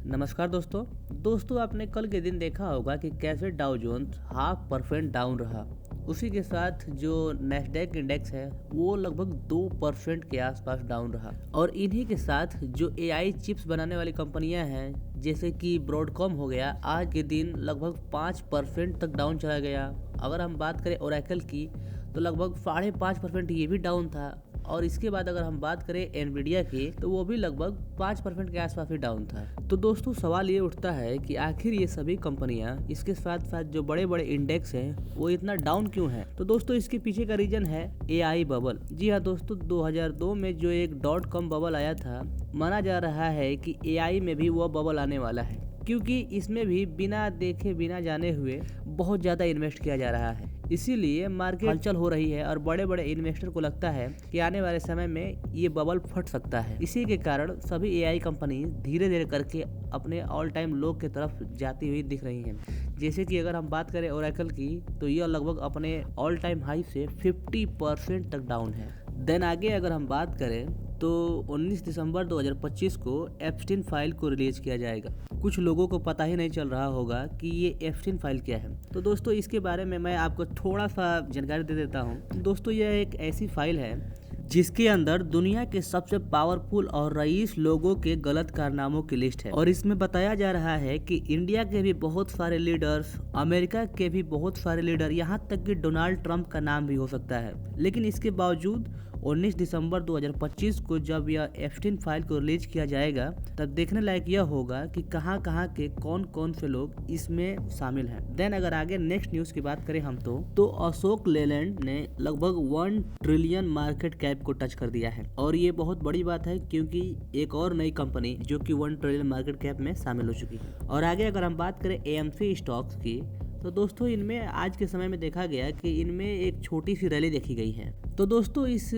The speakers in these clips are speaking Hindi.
नमस्कार दोस्तों आपने कल के दिन देखा होगा कि कैसे डाउ जोन्स 0.5% डाउन रहा। उसी के साथ जो नैस्डैक इंडेक्स है वो लगभग 2% के आसपास डाउन रहा। और इन्हीं के साथ जो एआई चिप्स बनाने वाली कंपनियां हैं जैसे कि ब्रॉडकॉम हो गया, आज के दिन लगभग 5% तक डाउन चला गया। अगर हम बात करें ओरेकल की तो लगभग 5.5% ये भी डाउन था। और इसके बाद अगर हम बात करें एनवीडिया की तो वो भी लगभग 5% के आसपास ही डाउन था। तो दोस्तों सवाल ये उठता है कि आखिर ये सभी कंपनियां इसके साथ साथ जो बड़े बड़े इंडेक्स हैं वो इतना डाउन क्यों है। तो दोस्तों इसके पीछे का रीजन है एआई बबल। जी हाँ दोस्तों, 2002 में जो एक .com बबल आया था, माना जा रहा है कि एआई में भी वो बबल आने वाला है, क्योंकि इसमें भी बिना देखे बिना जाने हुए बहुत ज़्यादा इन्वेस्ट किया जा रहा है। इसीलिए मार्केट हलचल हो रही है और बड़े बड़े इन्वेस्टर को लगता है कि आने वाले समय में ये बबल फट सकता है। इसी के कारण सभी एआई कंपनी धीरे धीरे करके अपने ऑल टाइम लो की तरफ जाती हुई दिख रही हैं। जैसे कि अगर हम बात करें ओरेकल की तो यह लगभग अपने ऑल टाइम हाई से 50% तक डाउन है। देन आगे अगर हम बात करें तो 19 दिसंबर 2025 को एप्स्टीन फाइल को रिलीज किया जाएगा। कुछ लोगों को पता ही नहीं चल रहा होगा कि ये एप्स्टीन फाइल क्या है। तो दोस्तों इसके बारे में मैं आपको थोड़ा सा जानकारी दे देता हूँ। दोस्तों यह एक ऐसी फाइल है जिसके अंदर दुनिया के सबसे पावरफुल और रईस लोगों के गलत कारनामों की लिस्ट है। और इसमें बताया जा रहा है कि इंडिया के भी बहुत सारे लीडर्स, अमेरिका के भी बहुत सारे लीडर, यहाँ तक कि डोनाल्ड ट्रंप का नाम भी हो सकता है। लेकिन इसके बावजूद 19 दिसंबर 2025 को जब यह एप्स्टीन फाइल को रिलीज किया जाएगा तब देखने लायक यह होगा कि कहां के कौन कौन से लोग इसमें शामिल हैं। देन अगर आगे नेक्स्ट न्यूज की बात करें हम तो अशोक लेलैंड ने लगभग 1 ट्रिलियन मार्केट कैप को टच कर दिया है। और ये बहुत बड़ी बात है क्योंकि एक और नई कंपनी जो कि 1 ट्रिलियन मार्केट कैप में शामिल हो चुकी है। और आगे अगर हम बात करें एएमसी स्टॉक्स की तो दोस्तों इनमें आज के समय में देखा गया कि इनमें एक छोटी सी रैली देखी गई है। तो दोस्तों इस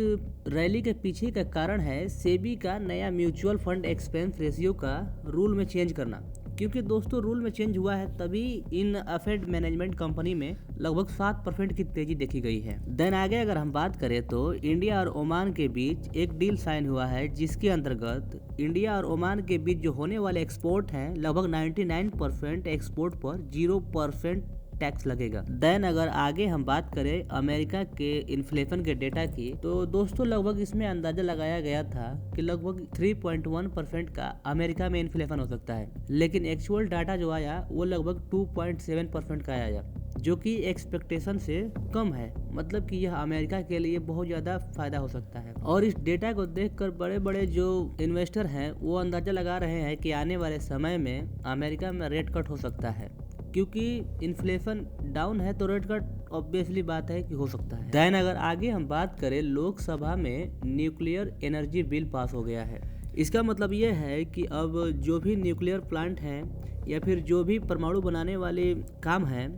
रैली के पीछे का कारण है सेबी का नया म्यूचुअल फंड एक्सपेंस रेशियो का रूल में चेंज करना। क्योंकि दोस्तों रूल में चेंज हुआ है तभी इन अफेड मैनेजमेंट कंपनी में लगभग 7% की तेजी देखी गई है। देन आगे अगर हम बात करें तो इंडिया और ओमान के बीच एक डील साइन हुआ है जिसके अंतर्गत इंडिया और ओमान के बीच जो होने वाले एक्सपोर्ट हैं लगभग 99% एक्सपोर्ट पर 0% टैक्स लगेगा। देन अगर आगे हम बात करें अमेरिका के इन्फ्लेशन के डेटा की तो दोस्तों लगभग इसमें अंदाजा लगाया गया था कि लगभग 3.1% का अमेरिका में इन्फ्लेशन हो सकता है, लेकिन एक्चुअल डाटा जो आया वो लगभग 2.7% का आया, जो कि एक्सपेक्टेशन से कम है। मतलब कि यह अमेरिका के लिए बहुत ज़्यादा फायदा हो सकता है। और इस डेटा को देखकर बड़े बड़े जो इन्वेस्टर हैं वो अंदाजा लगा रहे हैं कि आने वाले समय में अमेरिका में रेट कट हो सकता है, क्योंकि इन्फ्लेशन डाउन है तो रेट कट ऑब्वियसली बात है कि हो सकता है। देन अगर आगे हम बात करें लोकसभा में न्यूक्लियर एनर्जी बिल पास हो गया है। इसका मतलब ये है कि अब जो भी न्यूक्लियर प्लांट हैं या फिर जो भी परमाणु बनाने वाले काम हैं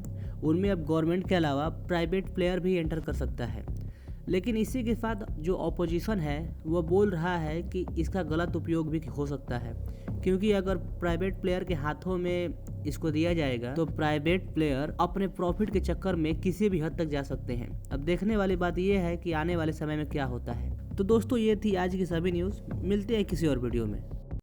उनमें अब गवर्नमेंट के अलावा प्राइवेट प्लेयर भी एंटर कर सकता है। लेकिन इसी के साथ जो ऑपोजिशन है वो बोल रहा है कि इसका गलत उपयोग भी हो सकता है, क्योंकि अगर प्राइवेट प्लेयर के हाथों में इसको दिया जाएगा तो प्राइवेट प्लेयर अपने प्रॉफिट के चक्कर में किसी भी हद तक जा सकते हैं। अब देखने वाली बात यह है कि आने वाले समय में क्या होता है। तो दोस्तों ये थी आज की सभी न्यूज़। मिलते हैं किसी और वीडियो में।